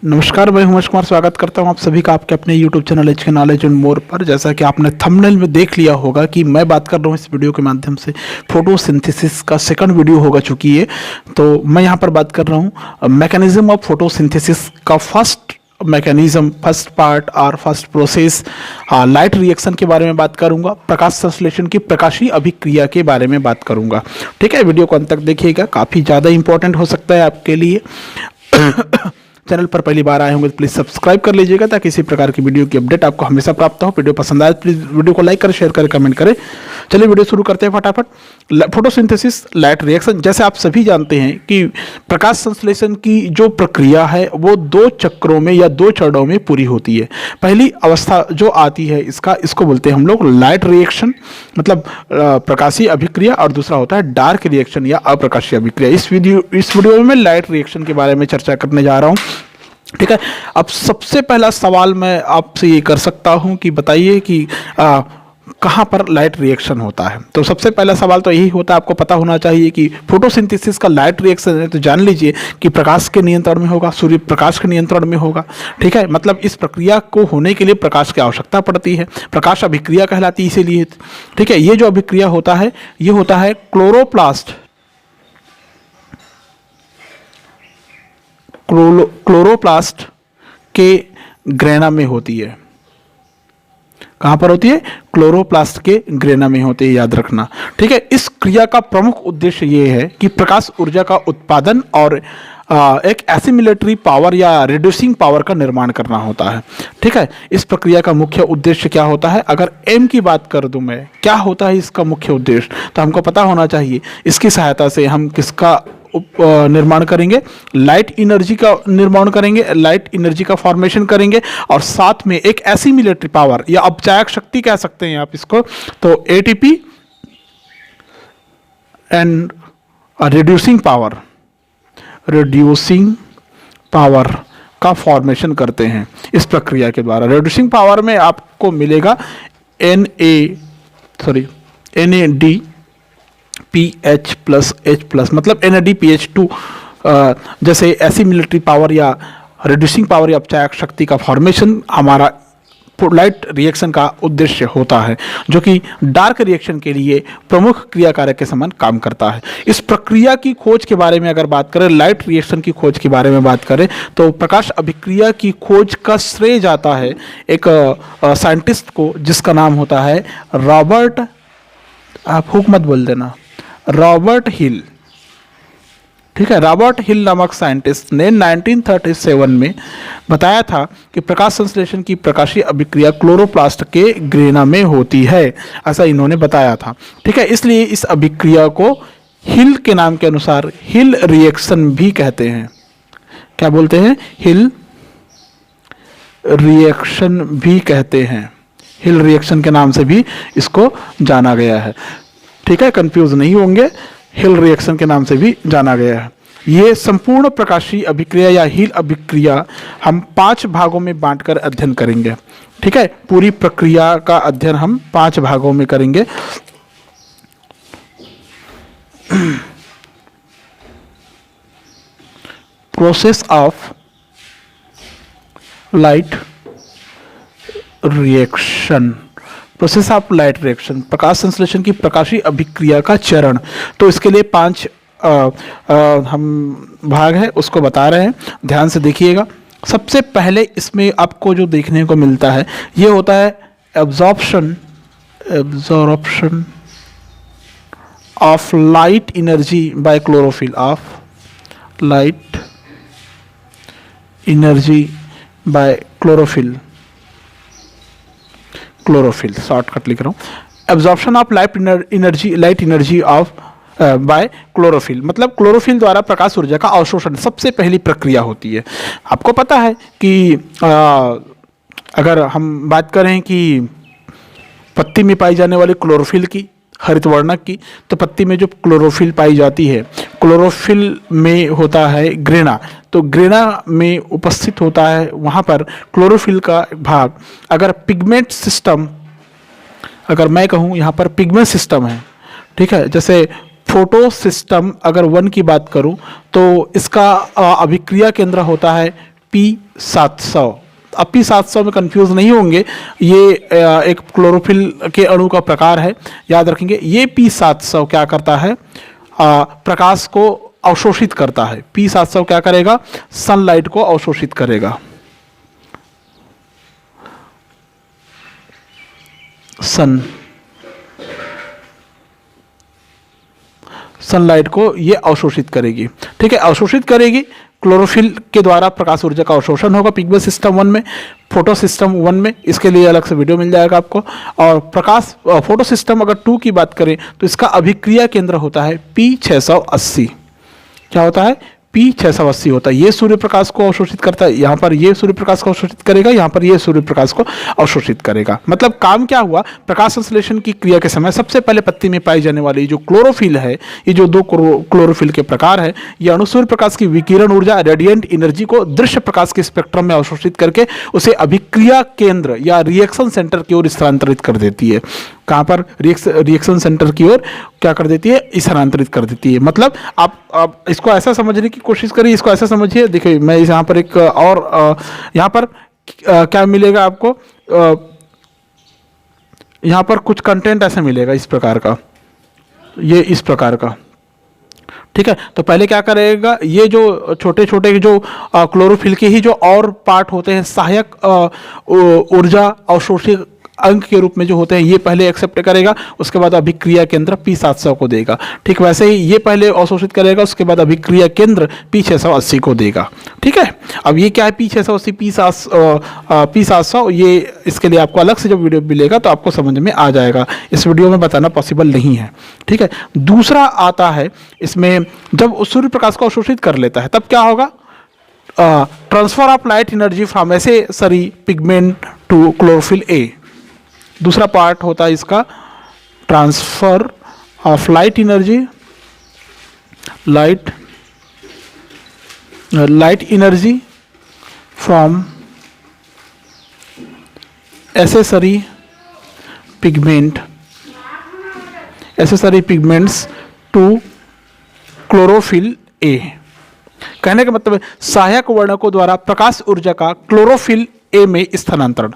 नमस्कार, मैं उमेश कुमार स्वागत करता हूं आप सभी का आपके अपने YouTube channel HK knowledge and more पर। जैसा कि आपने थंबनेल में देख लिया होगा कि मैं बात कर रहा हूं इस वीडियो के माध्यम से फोटोसिंथेसिस का सेकंड वीडियो होगा चुकी है। तो मैं यहां पर बात कर रहा हूं मैकेनिज्म ऑफ फोटोसिंथेसिस का फर्स्ट मैकेनिज्म, फर्स्ट पार्ट और फर्स्ट प्रोसेस लाइट रिएक्शन के बारे में बात करूंगा। प्रकाश संश्लेषण की प्रकाशीय अभिक्रिया के बारे में बात करूंगा। ठीक है, वीडियो को अंत तक देखिएगा, काफ़ी ज़्यादा इंपॉर्टेंट हो सकता है आपके लिए। चैनल पर पहली बार आए होंगे तो प्लीज़ सब्सक्राइब कर लीजिएगा ताकि इसी प्रकार की वीडियो की अपडेट आपको हमेशा प्राप्त हो। वीडियो पसंद आए प्लीज़ वीडियो को लाइक करें, शेयर करें, कमेंट करें। चलिए वीडियो शुरू करते हैं फटाफट। फोटोसिंथेसिस लाइट रिएक्शन, जैसे आप सभी जानते हैं कि प्रकाश संश्लेषण की जो प्रक्रिया है वो दो चक्रों में या दो चरणों में पूरी होती है। पहली अवस्था जो आती है इसको बोलते हैं हम लोग लाइट रिएक्शन, मतलब प्रकाशीय अभिक्रिया, और दूसरा होता है डार्क रिएक्शन या अप्रकाशीय अभिक्रिया। इस वीडियो में मैं लाइट रिएक्शन के बारे में चर्चा करने जा रहा हूँ। ठीक है, अब सबसे पहला सवाल मैं आपसे ये कर सकता हूं कि बताइए कि कहाँ पर लाइट रिएक्शन होता है। तो सबसे पहला सवाल तो यही होता है, आपको पता होना चाहिए कि फोटोसिंथेसिस का लाइट रिएक्शन है तो जान लीजिए कि प्रकाश के नियंत्रण में होगा, सूर्य प्रकाश के नियंत्रण में होगा। ठीक है, मतलब इस प्रक्रिया को होने के लिए प्रकाश की आवश्यकता पड़ती है, प्रकाश अभिक्रिया कहलाती है इसीलिए। ठीक है, ये जो अभिक्रिया होता है ये होता है क्लोरोप्लास्ट के ग्रेना में होती है। कहां पर होती है? क्लोरोप्लास्ट के ग्रेना में होती है, याद रखना। ठीक है, इस क्रिया का प्रमुख उद्देश्य ये है कि प्रकाश ऊर्जा का उत्पादन और एक एसिमिलेटरी पावर या रिड्यूसिंग पावर का निर्माण करना होता है। ठीक है, इस प्रक्रिया का मुख्य उद्देश्य क्या होता है? अगर एम की बात कर दूं मैं, क्या होता है इसका मुख्य उद्देश्य, तो हमको पता होना चाहिए। इसकी सहायता से हम किसका निर्माण करेंगे? लाइट एनर्जी का निर्माण करेंगे, लाइट एनर्जी का फॉर्मेशन करेंगे, और साथ में एक एसिमिलेटरी पावर या अपचायक शक्ति कह सकते हैं आप इसको, तो एटीपी एंड रिड्यूसिंग पावर का फॉर्मेशन करते हैं इस प्रक्रिया के द्वारा। रिड्यूसिंग पावर में आपको मिलेगा NAD PH plus H plus, मतलब NADPH2। जैसे एसिमिलेटरी पावर या रिड्यूसिंग पावर या अपचायक शक्ति का फॉर्मेशन हमारा लाइट रिएक्शन का उद्देश्य होता है, जो कि डार्क रिएक्शन के लिए प्रमुख क्रिया कारक के समान काम करता है। इस प्रक्रिया की खोज के बारे में अगर बात करें, लाइट रिएक्शन की खोज के बारे में बात करें, तो प्रकाश अभिक्रिया की खोज का श्रेय जाता है एक साइंटिस्ट को जिसका नाम होता है रॉबर्ट, आप हुक मत बोल देना, रॉबर्ट हिल। ठीक है, रॉबर्ट हिल नामक साइंटिस्ट ने 1937 में बताया था कि प्रकाश संश्लेषण की प्रकाशीय अभिक्रिया क्लोरोप्लास्ट के ग्रेना में होती है, ऐसा इन्होंने बताया था। ठीक है, इसलिए इस अभिक्रिया को हिल के नाम के अनुसार हिल रिएक्शन भी कहते हैं। क्या बोलते हैं? हिल रिएक्शन भी कहते हैं। हिल रिएक्शन के नाम से भी इसको जाना गया है। ठीक है, कंफ्यूज नहीं होंगे, हिल रिएक्शन के नाम से भी जाना गया है। ये संपूर्ण प्रकाशीय अभिक्रिया या हिल अभिक्रिया हम 5 भागों में बांटकर अध्ययन करेंगे। ठीक है, पूरी प्रक्रिया का अध्ययन हम 5 भागों में करेंगे। Process of light reaction, process of light reaction, प्रकाश संश्लेषण की प्रकाशीय अभिक्रिया का चरण। तो इसके लिए 5 हम भाग है उसको बता रहे हैं, ध्यान से देखिएगा। सबसे पहले इसमें आपको जो देखने को मिलता है ये होता है absorption of light energy by chlorophyll, of light energy by chlorophyll shortcut लिख रहा हूँ। Absorption of light energy of bye chlorophyll, मतलब क्लोरोफिल द्वारा प्रकाश ऊर्जा का अवशोषण सबसे पहली प्रक्रिया होती है। आपको पता है कि अगर हम बात करें कि पत्ती में पाई जाने वाली क्लोरोफिल की, हरित वर्णक की, तो पत्ती में जो क्लोरोफिल पाई जाती है, क्लोरोफिल में होता है ग्रेना, तो ग्रेना में उपस्थित होता है वहाँ पर क्लोरोफिल का भाग। अगर पिगमेंट सिस्टम, अगर मैं कहूँ यहाँ पर पिगमेंट सिस्टम है, ठीक है, जैसे फोटो सिस्टम अगर 1 की बात करूँ तो इसका अभिक्रिया केंद्र होता है P700। अब P700 में कंफ्यूज नहीं होंगे, ये एक क्लोरोफिल के अणु का प्रकार है, याद रखेंगे। ये P700 क्या करता है, प्रकाश को अवशोषित करता है। P700 क्या करेगा, सनलाइट को अवशोषित करेगा। सनलाइट को ये अवशोषित करेगी, ठीक है, अवशोषित करेगी। क्लोरोफिल के द्वारा प्रकाश ऊर्जा का अवशोषण होगा पिगमेंट सिस्टम 1 में, फोटो सिस्टम 1 में, इसके लिए अलग से वीडियो मिल जाएगा आपको। और प्रकाश फोटो सिस्टम अगर 2 की बात करें तो इसका अभिक्रिया केंद्र होता है P680। क्या होता है, P680 होता है। ये सूर्य प्रकाश को अवशोषित करता है, यहाँ पर ये सूर्य प्रकाश को अवशोषित करेगा, यहाँ पर ये सूर्य प्रकाश को अवशोषित करेगा। मतलब काम क्या हुआ, प्रकाश संश्लेषण की क्रिया के समय सबसे पहले पत्ती में पाई जाने वाली जो क्लोरोफिल है, ये जो 2 क्लोरोफिल के प्रकार है, ये अणुसूर्य प्रकाश की विकिरण ऊर्जा रेडिएंट एनर्जी को दृश्य प्रकाश के स्पेक्ट्रम में अवशोषित करके उसे अभिक्रिया केंद्र या रिएक्शन सेंटर की ओर स्थानांतरित कर देती है। कहाँ पर, रिएक्शन सेंटर की ओर क्या कर देती है, स्थानांतरित कर देती है। मतलब आप इसको ऐसा समझने की कोशिश करिए, इसको ऐसा समझिए। देखिए मैं यहाँ पर एक और यहाँ पर क्या मिलेगा आपको, यहाँ पर कुछ कंटेंट ऐसा मिलेगा इस प्रकार का, ये इस प्रकार का, ठीक है। तो पहले क्या करेगा, ये जो छोटे छोटे जो क्लोरोफिल के ही जो और पार्ट होते हैं, सहायक ऊर्जा अवशोषित अंक के रूप में जो होते हैं, ये पहले एक्सेप्ट करेगा, उसके बाद अभिक्रिया केंद्र P700 को देगा। ठीक वैसे ही ये पहले अवशोषित करेगा, उसके बाद अभिक्रिया केंद्र P680 को देगा। ठीक है, अब ये क्या है, P680 P700, ये इसके लिए आपको अलग से जब वीडियो मिलेगा तो आपको समझ में आ जाएगा, इस वीडियो में बताना पॉसिबल नहीं है। ठीक है, दूसरा आता है इसमें, जब सूर्य प्रकाश को अवशोषित कर लेता है तब क्या होगा, transfer of light energy from accessory pigment to chlorophyll A. दूसरा पार्ट होता है इसका transfer of light energy, light energy from accessory pigments to chlorophyll A. कहने का मतलब है सहायक वर्णकों द्वारा प्रकाश ऊर्जा का क्लोरोफिल ए में स्थानांतरण।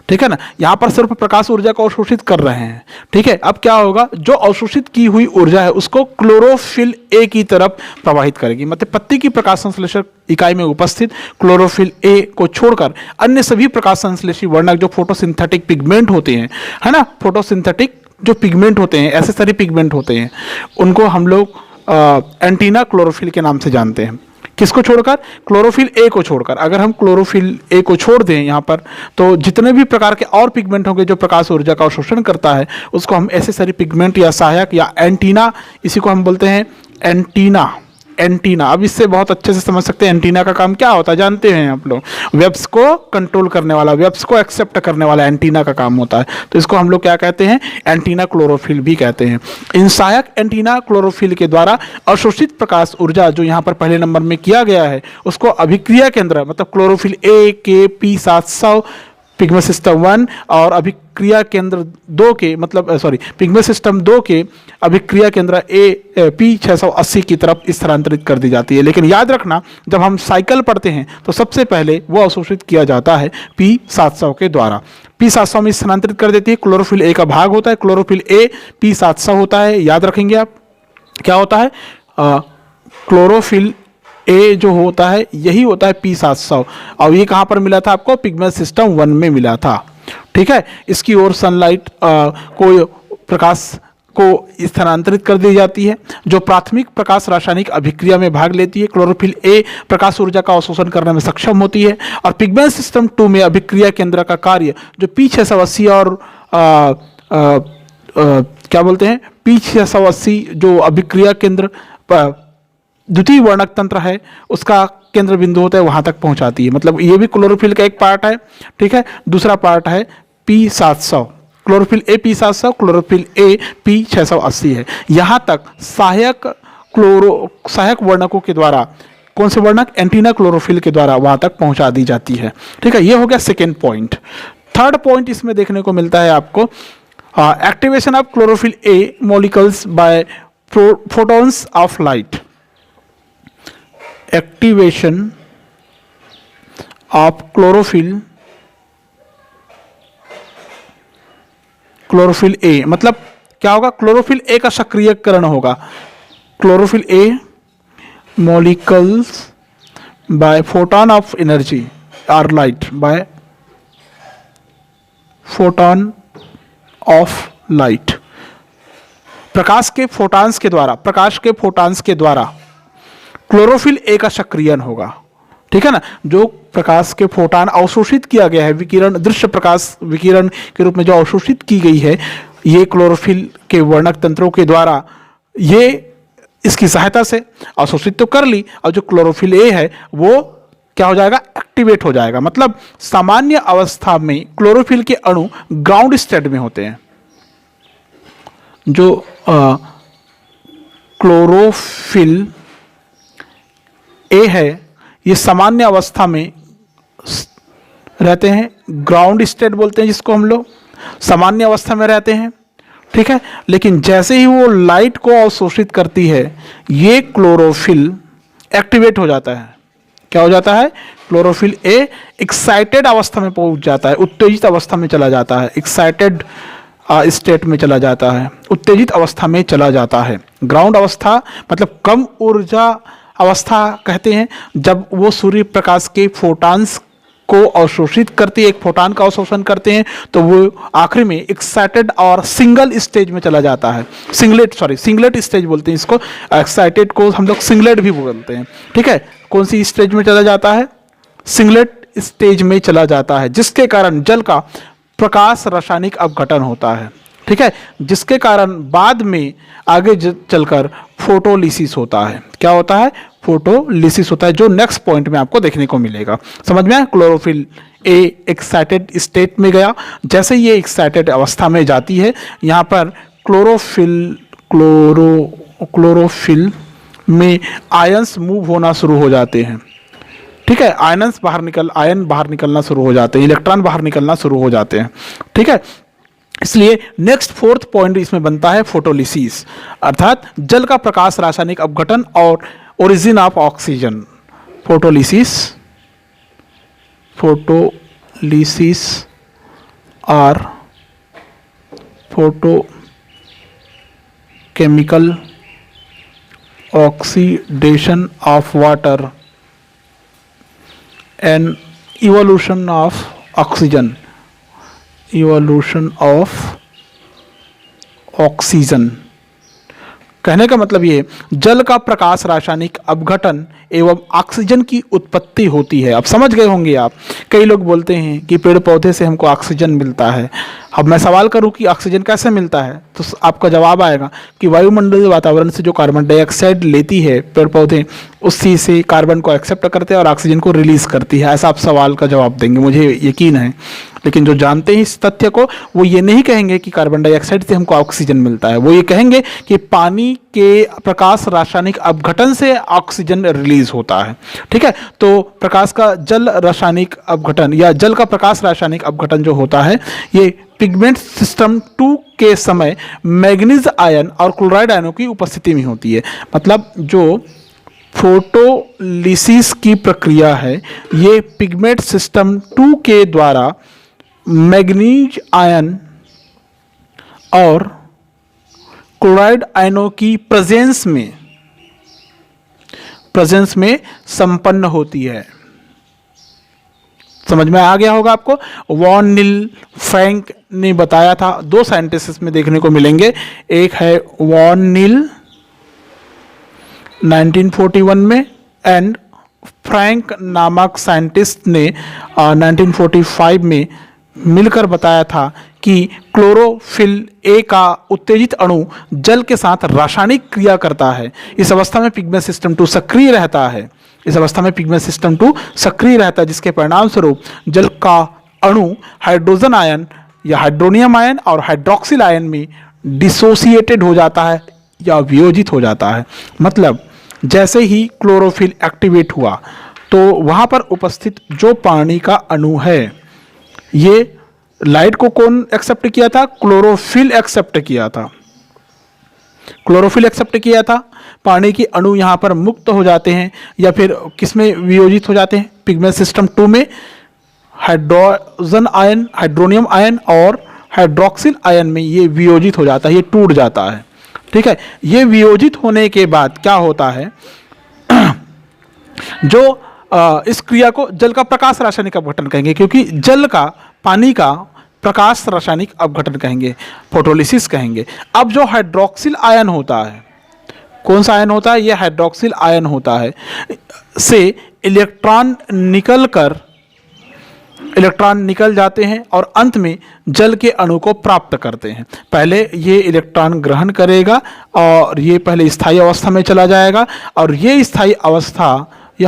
ठीक है ना, यहां पर सिर्फ प्रकाश ऊर्जा को अवशोषित कर रहे हैं। ठीक है, अब क्या होगा, जो अवशोषित की हुई ऊर्जा है उसको क्लोरोफिल ए की तरफ प्रवाहित करेगी। मतलब पत्ती की प्रकाश संश्लेषक इकाई में उपस्थित क्लोरोफिल ए को छोड़कर अन्य सभी प्रकाश संश्लेषी वर्णक जो फोटोसिंथेटिक पिगमेंट होते हैं, है ना, फोटोसिंथेटिक जो पिगमेंट होते हैं, एसेसरी पिगमेंट होते हैं, उनको हम लोग एंटीना क्लोरोफिल के नाम से जानते हैं। किसको छोड़कर, क्लोरोफिल ए को छोड़कर। अगर हम क्लोरोफिल ए को छोड़ दें यहाँ पर, तो जितने भी प्रकार के और पिगमेंट होंगे जो प्रकाश ऊर्जा का अवशोषण करता है, उसको हम एसेसरी पिगमेंट या सहायक या एंटीना, इसी को हम बोलते हैं एंटीना। अब इससे बहुत अच्छे से समझ सकते हैं एंटीना का काम क्या होता है, जानते हैं आप लोग, वेब्स को कंट्रोल करने वाला, वेब्स को एक्सेप्ट करने वाला एंटीना का काम होता है। तो इसको हम लोग क्या कहते हैं, एंटीना क्लोरोफिल भी कहते हैं। इन सहायक एंटीना क्लोरोफिल के द्वारा अवशोषित प्रकाश ऊर्जा जो यहाँ पर पहले नंबर में किया गया है, उसको अभिक्रिया केंद्र मतलब क्लोरोफिल ए के P700 पिगमेंट सिस्टम 1 और अभिक्रिया केंद्र 2 के मतलब पिगमेंट सिस्टम 2 के अभिक्रिया केंद्र P680 की तरफ स्थानांतरित कर दी जाती है। लेकिन याद रखना, जब हम साइकिल पढ़ते हैं तो सबसे पहले वो अवशोषित किया जाता है P700 के द्वारा। P700 में स्थानांतरित कर देती है, क्लोरोफिल ए का भाग होता है, क्लोरोफिल ए P700 होता है। याद रखेंगे आप, क्या होता है, क्लोरोफिल ए जो होता है यही होता है P700। और ये कहाँ पर मिला था आपको, पिगमेंट सिस्टम 1 में मिला था। ठीक है, इसकी ओर सनलाइट को प्रकाश को स्थानांतरित कर दी जाती है, जो प्राथमिक प्रकाश रासायनिक अभिक्रिया में भाग लेती है। क्लोरोफिल ए प्रकाश ऊर्जा का अवशोषण करने में सक्षम होती है। और पिगमेंट सिस्टम 2 में अभिक्रिया केंद्र का कार्य जो P680 और क्या बोलते हैं, P680 जो अभिक्रिया केंद्र द्वितीय वर्णक तंत्र है उसका केंद्र बिंदु होता है, वहां तक पहुंचाती है। मतलब ये भी क्लोरोफिल का एक पार्ट है। ठीक है, दूसरा पार्ट है P700, chlorophyll A P700, chlorophyll A P680 है। यहां तक सहायक वर्णकों के द्वारा, कौन से वर्णक, एंटीना क्लोरोफिल के द्वारा वहां तक पहुंचा दी जाती है। ठीक है, ये हो गया सेकेंड पॉइंट। थर्ड पॉइंट इसमें देखने को मिलता है आपको, activation of chlorophyll A molecules by photons of light. Activation of chlorophyll A, मतलब क्या होगा, क्लोरोफिल ए का सक्रियकरण होगा। Chlorophyll A molecules by photon of energy or light, by photon of light, प्रकाश के फोटॉन्स के द्वारा क्लोरोफिल ए का सक्रियण होगा। ठीक है ना, जो प्रकाश के फोटॉन अवशोषित किया गया है, विकिरण, दृश्य प्रकाश विकिरण के रूप में जो अवशोषित की गई है, ये क्लोरोफिल के वर्णक तंत्रों के द्वारा ये इसकी सहायता से अवशोषित तो कर ली, और जो क्लोरोफिल ए है वो क्या हो जाएगा, एक्टिवेट हो जाएगा। मतलब सामान्य अवस्था में क्लोरोफिल के अणु ग्राउंड स्टेट में होते हैं। जो क्लोरोफिल ए है ये सामान्य अवस्था में रहते हैं, ग्राउंड स्टेट बोलते हैं जिसको हम लोग, सामान्य अवस्था में रहते हैं। ठीक है, लेकिन जैसे ही वो लाइट को अवशोषित करती है, ये क्लोरोफिल एक्टिवेट हो जाता है। क्या हो जाता है, क्लोरोफिल ए एक्साइटेड अवस्था में पहुंच जाता है, उत्तेजित अवस्था में चला जाता है, एक्साइटेड स्टेट में चला जाता है, उत्तेजित अवस्था में चला जाता है। ग्राउंड अवस्था मतलब कम ऊर्जा अवस्था कहते हैं, जब वो सूर्य प्रकाश के फोटॉन्स को अवशोषित करती है, एक फोटॉन का अवशोषण करते हैं, तो वो आखिरी में एक्साइटेड और सिंगल स्टेज में चला जाता है। सिंगलेट स्टेज बोलते हैं इसको, एक्साइटेड को हम लोग सिंगलेट भी बोलते हैं। ठीक है, कौन सी स्टेज में चला जाता है, सिंगलेट स्टेज में चला जाता है, जिसके कारण जल का प्रकाश रासायनिक अपघटन होता है। ठीक है, जिसके कारण बाद में आगे चलकर फोटोलिसिस होता है। क्या होता है, फोटोलिसिस होता है, जो नेक्स्ट पॉइंट में आपको देखने को मिलेगा। समझ में आया, क्लोरोफिल ए एक्साइटेड स्टेट में गया, जैसे ये एक्साइटेड अवस्था में जाती है, यहाँ पर क्लोरोफिल में आयंस मूव होना शुरू हो जाते हैं। ठीक है, आयन बाहर निकलना शुरू हो जाते हैं, इलेक्ट्रॉन बाहर निकलना शुरू हो जाते हैं। ठीक है, इसलिए नेक्स्ट फोर्थ पॉइंट इसमें बनता है फोटोलिसिस, अर्थात जल का प्रकाश रासायनिक अपघटन और ओरिजिन ऑफ ऑक्सीजन। फोटोलिसिस और photochemical oxidation of water and evolution of oxygen. कहने का मतलब ये है, जल का प्रकाश रासायनिक अपघटन एवं ऑक्सीजन की उत्पत्ति होती है। अब समझ गए होंगे आप, कई लोग बोलते हैं कि पेड़ पौधे से हमको ऑक्सीजन मिलता है। अब मैं सवाल करूं कि ऑक्सीजन कैसे मिलता है, तो आपका जवाब आएगा कि वायुमंडलीय वातावरण से जो कार्बन डाइऑक्साइड लेती है पेड़ पौधे, उसी से कार्बन को एक्सेप्ट करते हैं और ऑक्सीजन को रिलीज करती है। ऐसा आप सवाल का जवाब देंगे, मुझे यकीन है। लेकिन जो जानते हैं इस तथ्य को, वो ये नहीं कहेंगे कि कार्बन डाइऑक्साइड से हमको ऑक्सीजन मिलता है, वो ये कहेंगे कि पानी के प्रकाश रासायनिक अपघटन से ऑक्सीजन रिलीज होता है। ठीक है, तो प्रकाश का जल रासायनिक अपघटन या जल का प्रकाश रासायनिक अपघटन जो होता है, ये पिगमेंट सिस्टम 2 के समय मैग्नीज आयन और क्लोराइड आयनों की उपस्थिति में होती है। मतलब जो फोटोलिसिस की प्रक्रिया है, ये पिगमेंट सिस्टम 2 के द्वारा मैग्नीज आयन और क्लोराइड आयनों की प्रेजेंस में संपन्न होती है। समझ में आ गया होगा आपको। वॉन नील फ्रैंक ने बताया था, 2 साइंटिस्ट इसमें देखने को मिलेंगे। एक है वॉन नील 1941 में, एंड फ्रैंक नामक साइंटिस्ट ने 1945 में मिलकर बताया था कि क्लोरोफिल ए का उत्तेजित अणु जल के साथ रासायनिक क्रिया करता है। इस अवस्था में पिगमेंट सिस्टम 2 सक्रिय रहता है। जिसके परिणाम स्वरूप जल का अणु हाइड्रोजन आयन या हाइड्रोनियम आयन और हाइड्रोक्सिल आयन में डिसोसिएटेड हो जाता है या वियोजित हो जाता है। मतलब जैसे ही क्लोरोफिल एक्टिवेट हुआ, तो वहाँ पर उपस्थित जो पानी का अणु है, ये लाइट को कौन एक्सेप्ट किया था, क्लोरोफिल एक्सेप्ट किया था। क्लोरोफिल एक्सेप्ट किया था, पानी के अणु यहाँ पर मुक्त हो जाते हैं या फिर किसमें वियोजित हो जाते हैं, पिगमेंट सिस्टम 2 में हाइड्रोजन आयन, हाइड्रोनियम आयन और हाइड्रोक्सिल आयन में ये वियोजित हो जाता है, ये टूट जाता है। ठीक है, ये वियोजित होने के बाद क्या होता है, जो इस क्रिया को जल का प्रकाश रासायनिक अपघटन कहेंगे, क्योंकि जल का, पानी का प्रकाश रासायनिक अपघटन कहेंगे, फोटोलिसिस कहेंगे। अब जो हाइड्रोक्सिल आयन होता है, कौन सा आयन होता है, यह हाइड्रोक्सिल आयन होता है, से इलेक्ट्रॉन निकल जाते हैं और अंत में जल के अणु को प्राप्त करते हैं। पहले ये इलेक्ट्रॉन ग्रहण करेगा और ये पहले स्थायी अवस्था में चला जाएगा, और ये स्थायी अवस्था, ये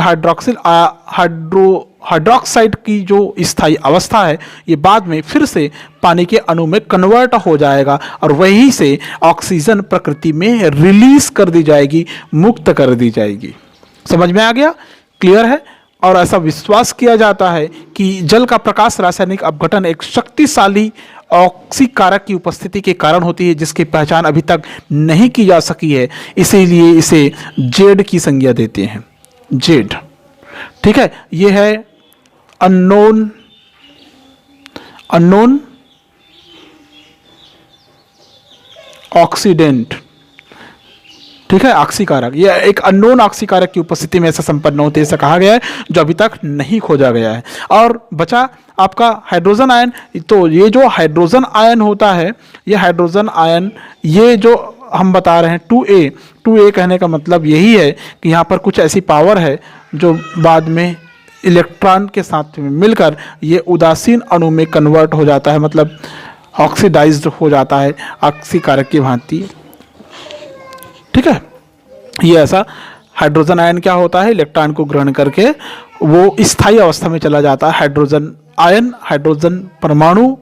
हाइड्रोक्साइड की जो स्थायी अवस्था है, ये बाद में फिर से पानी के अणु में कन्वर्ट हो जाएगा और वहीं से ऑक्सीजन प्रकृति में रिलीज कर दी जाएगी, मुक्त कर दी जाएगी। समझ में आ गया, क्लियर है। और ऐसा विश्वास किया जाता है कि जल का प्रकाश रासायनिक अपघटन एक शक्तिशाली ऑक्सीकारक की उपस्थिति के कारण होती है, जिसकी पहचान अभी तक नहीं की जा सकी है, इसीलिए इसे जेड की संज्ञा देते हैं, जेड। ठीक है, ये है अननोन ऑक्सीडेंट। ठीक है, ऑक्सीकारक, यह एक अननोन ऑक्सीकारक की उपस्थिति में ऐसा संपन्न होते हैं, ऐसा कहा गया है, जो अभी तक नहीं खोजा गया है। और बचा आपका हाइड्रोजन आयन। तो ये जो हाइड्रोजन आयन होता है, ये हाइड्रोजन आयन, ये जो हम बता रहे हैं 2a कहने का मतलब यही है कि यहाँ पर कुछ ऐसी पावर है जो बाद में इलेक्ट्रॉन के साथ में मिलकर ये उदासीन अणु में कन्वर्ट हो जाता है, मतलब ऑक्सीडाइज्ड हो जाता है ऑक्सीकारक की भांति। ठीक है, ये ऐसा हाइड्रोजन आयन क्या होता है, इलेक्ट्रॉन को ग्रहण करके वो स्थायी अवस्था में चला जाता है, हाइड्रोजन आयन हाइड्रोजन परमाणु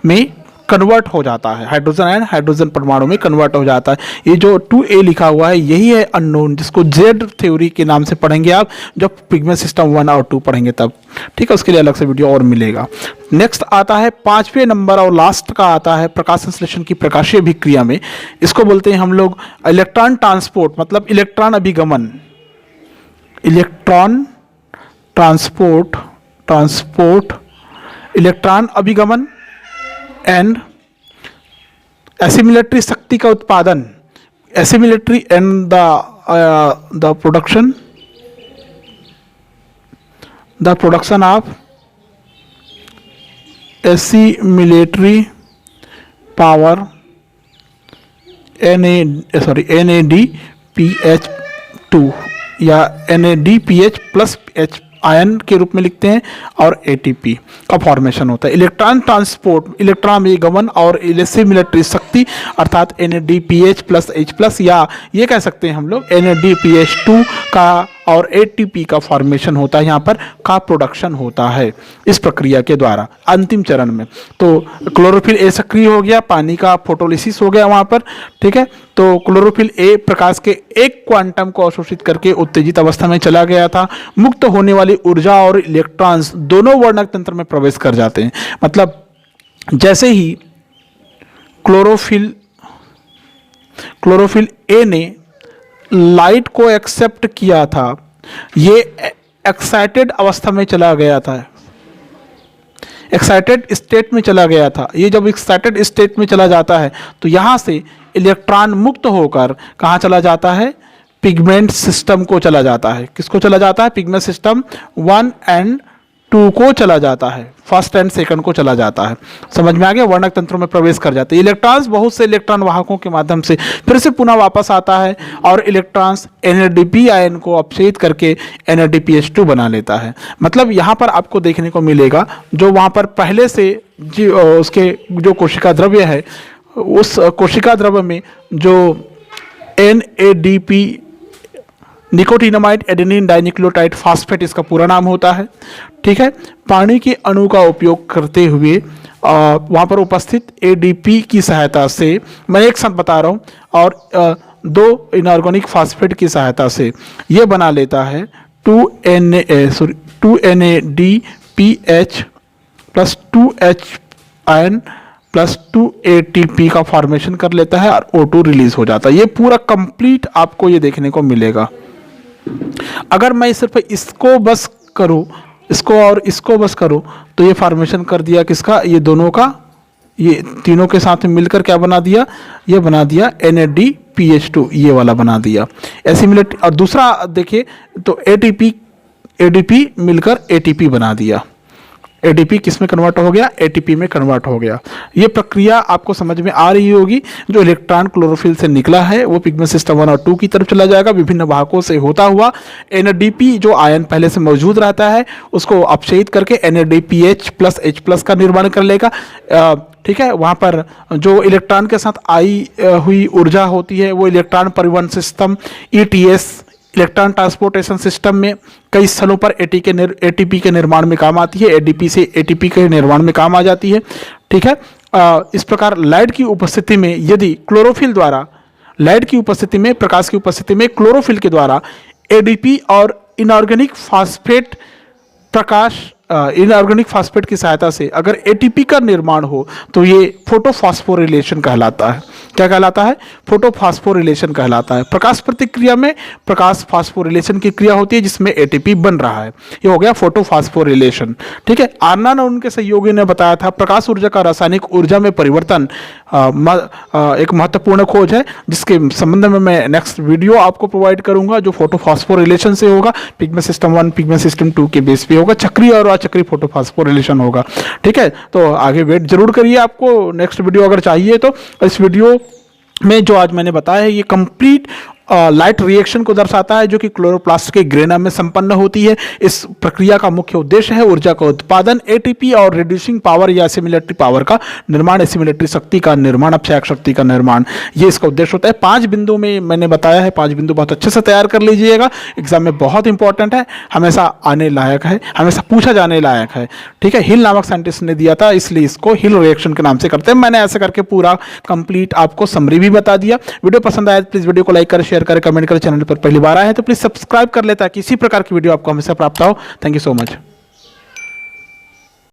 में कन्वर्ट हो जाता है, हाइड्रोजन आयन हाइड्रोजन परमाणु में कन्वर्ट हो जाता है। ये जो 2a लिखा हुआ है, यही है अननोन, जिसको जेड थ्योरी के नाम से पढ़ेंगे आप जब पिगमेंट सिस्टम 1 और 2 पढ़ेंगे तब। ठीक है, उसके लिए अलग से वीडियो और मिलेगा। नेक्स्ट आता है 5वें नंबर और लास्ट का आता है प्रकाश संश्लेषण की प्रकाशीय अभिक्रिया में। इसको बोलते हैं हम लोग इलेक्ट्रॉन ट्रांसपोर्ट, मतलब इलेक्ट्रॉन अभिगमन, इलेक्ट्रॉन ट्रांसपोर्ट, इलेक्ट्रॉन अभिगमन एंड एसिमिलेटरी शक्ति का उत्पादन, assimilatory and the production of assimilatory power NADPH2 या NADPH प्लस H आयन के रूप में लिखते हैं, और ATP का फॉर्मेशन होता है। इलेक्ट्रॉन ट्रांसपोर्ट, इलेक्ट्रॉन विगमन और एसिमिलेटरी शक्ति अर्थात NADPH प्लस H प्लस, या ये कह सकते हैं हम लोग NADPH2 का और ATP का फॉर्मेशन होता है, यहाँ पर का प्रोडक्शन होता है इस प्रक्रिया के द्वारा अंतिम चरण में। तो क्लोरोफिल A सक्रिय हो गया, पानी का फोटोलिसिस हो गया वहाँ पर। ठीक है, तो क्लोरोफिल A प्रकाश के एक क्वांटम को अवशोषित करके उत्तेजित अवस्था में चला गया था। मुक्त होने वाली ऊर्जा और इलेक्ट्रॉन्स दोनों वर्णक तंत्र में प्रवेश कर जाते हैं। मतलब जैसे ही क्लोरोफिल A ने लाइट को एक्सेप्ट किया था, ये एक्साइटेड अवस्था में चला गया था, एक्साइटेड स्टेट में चला गया था। ये जब एक्साइटेड स्टेट में चला जाता है तो यहाँ से इलेक्ट्रॉन मुक्त होकर कहाँ चला जाता है, पिगमेंट सिस्टम को चला जाता है। किसको चला जाता है, पिगमेंट सिस्टम 1 और 2 को चला जाता है, फर्स्ट एंड सेकंड को चला जाता है। समझ में आ गया, वर्णक तंत्रों में प्रवेश कर जाते हैं। इलेक्ट्रॉन्स बहुत से इलेक्ट्रॉन वाहकों के माध्यम से फिर से पुनः वापस आता है और इलेक्ट्रॉन्स NADP आयन को अपछेद करके NADPH2 बना लेता है। मतलब यहाँ पर आपको देखने को मिलेगा जो वहाँ पर पहले से उसके जो कोशिका द्रव्य है, उस कोशिका द्रव्य में जो NADP nicotinamide adenine dinucleotide phosphate इसका पूरा नाम होता है। ठीक है, पानी के अणु का उपयोग करते हुए वहाँ पर उपस्थित ADP की सहायता से, मैं एक साथ बता रहा हूँ, और 2 इनऑर्गेनिक फास्फेट की सहायता से ये बना लेता है 2NADPH plus 2H ion plus 2 ATP का फॉर्मेशन कर लेता है और O2 रिलीज हो जाता है। ये पूरा कंप्लीट आपको ये देखने को मिलेगा। अगर मैं सिर्फ इसको बस करूं, इसको और इसको बस करूं, तो ये फॉर्मेशन कर दिया किसका, ये दोनों का, ये तीनों के साथ में मिलकर क्या बना दिया, ये बना दिया NADPH2, ये वाला बना दिया एसिमिलेट। और दूसरा देखिए तो ADP मिलकर ATP बना दिया। ADP किस में कन्वर्ट हो गया, ATP में कन्वर्ट हो गया। ये प्रक्रिया आपको समझ में आ रही होगी। जो इलेक्ट्रॉन क्लोरोफिल से निकला है वो पिगमेंट सिस्टम 1 और 2 की तरफ चला जाएगा, विभिन्न वाहकों से होता हुआ NADP जो आयन पहले से मौजूद रहता है उसको अपचयित करके NADPH प्लस H+ का निर्माण कर लेगा। ठीक है, वहाँ पर जो इलेक्ट्रॉन के साथ आई हुई ऊर्जा होती है वो इलेक्ट्रॉन परिवहन system ETS, electron transportation system में कई स्थलों पर ATP के निर्माण में काम आती है, ADP से ATP के निर्माण में काम आ जाती है। ठीक है, इस प्रकार लाइट की उपस्थिति में यदि क्लोरोफिल द्वारा, लाइट की उपस्थिति में, प्रकाश की उपस्थिति में क्लोरोफिल के द्वारा ADP और इनऑर्गेनिक फास्फेट इनऑर्गेनिक फास्फेट की सहायता से अगर ATP का निर्माण हो तो ये फोटोफॉस्फोरिलेशन कहलाता है। क्या कहलाता है, फोटोफॉस्फोरिलेशन कहलाता है। प्रकाश प्रतिक्रिया में प्रकाश फास्फोरिलेशन की क्रिया होती है जिसमें ATP बन रहा है, ये हो गया फोटोफॉस्फोरिलेशन। ठीक है, आर्नन और उनके सहयोगी ने बताया था प्रकाश ऊर्जा का रासायनिक ऊर्जा में परिवर्तन एक महत्वपूर्ण खोज है, जिसके संबंध में मैं नेक्स्ट वीडियो आपको प्रोवाइड करूंगा, जो फोटोफॉस्फोरिलेशन से होगा। पिगमेंट सिस्टम 1 पिगमेंट सिस्टम 2 के बेस पे होगा, चक्रीय और अचक्रीय फोटोफॉस्फोरिलेशन होगा। ठीक है, तो आगे वेट जरूर करिए, आपको नेक्स्ट वीडियो अगर चाहिए तो। इस वीडियो में जो आज मैंने बताया है ये कंप्लीट लाइट रिएक्शन को दर्शाता है जो कि क्लोरोप्लास्ट के ग्रेना में संपन्न होती है। इस प्रक्रिया का मुख्य उद्देश्य है ऊर्जा का उत्पादन, ATP और रिड्यूसिंग पावर या एसिमिलेटरी पावर का निर्माण, एसिमिलेटरी शक्ति का निर्माण, अपचायक शक्ति का निर्माण, ये इसका उद्देश्य होता है। 5 बिंदु में मैंने बताया है, 5 बिंदु बहुत अच्छे से तैयार कर लीजिएगा, एग्जाम में बहुत इंपॉर्टेंट है, हमेशा आने लायक है, हमेशा पूछा जाने लायक है। ठीक है, हिल नामक साइंटिस्ट ने दिया था इसलिए इसको हिल रिएक्शन के नाम से करते हैं। मैंने ऐसे करके पूरा कंप्लीट आपको समरी भी बता दिया। वीडियो पसंद आया तो प्लीज वीडियो को लाइक करें, शेयर करें, कमेंट करें। चैनल पर पहली बार आए हैं तो प्लीज सब्सक्राइब कर ले ताकि इसी प्रकार की वीडियो आपको हमेशा प्राप्त हो। Thank you so much.